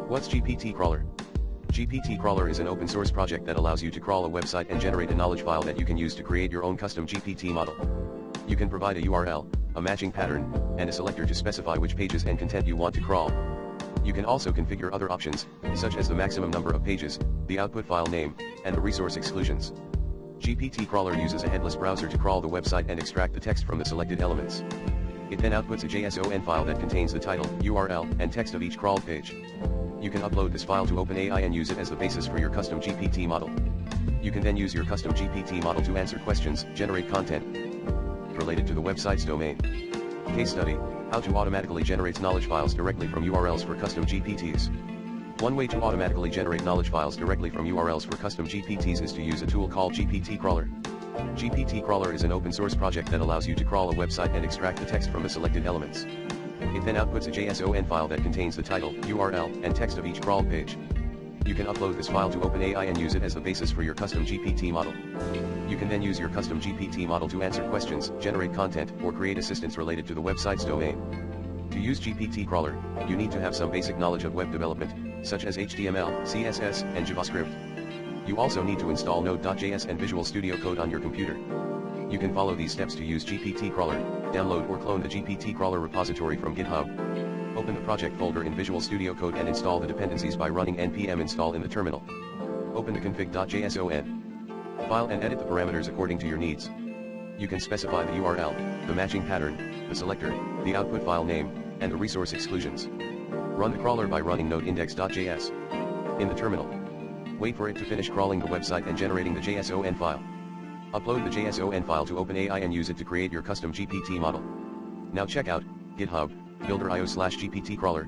What's GPT-crawler? GPT-crawler is an open source project that allows you to crawl a website and generate a knowledge file that you can use to create your own custom GPT model. You can provide a URL, a matching pattern, and a selector to specify which pages and content you want to crawl. You can also configure other options, such as the maximum number of pages, the output file name, and the resource exclusions. GPT-crawler uses a headless browser to crawl the website and extract the text from the selected elements. It then outputs a JSON file that contains the title, URL, and text of each crawled page. You can upload this file to OpenAI and use it as the basis for your custom GPT model. You can then use your custom GPT model to answer questions, generate content related to the website's domain. Case study: how to automatically generate knowledge files directly from URLs for custom GPTs. One way to automatically generate knowledge files directly from URLs for custom GPTs is to use a tool called GPT-crawler. GPT-crawler is an open source project that allows you to crawl a website and extract the text from the selected elements. It then outputs a JSON file that contains the title, URL, and text of each crawled page. You can upload this file to OpenAI and use it as the basis for your custom GPT model. You can then use your custom GPT model to answer questions, generate content, or create assistance related to the website's domain. To use GPT-crawler, you need to have some basic knowledge of web development, such as HTML, CSS, and JavaScript. You also need to install Node.js and Visual Studio Code on your computer. You can follow these steps to use GPT-crawler, download or clone the GPT-crawler repository from GitHub. Open the project folder in Visual Studio Code and install the dependencies by running npm install in the terminal. Open the config.json file and edit the parameters according to your needs. You can specify the URL, the matching pattern, the selector, the output file name, and the resource exclusions. Run the crawler by running node index.js in the terminal. Wait for it to finish crawling the website and generating the JSON file. Upload the JSON file to OpenAI and use it to create your custom GPT model. Now check out GitHub, builder.io/GPT-crawler,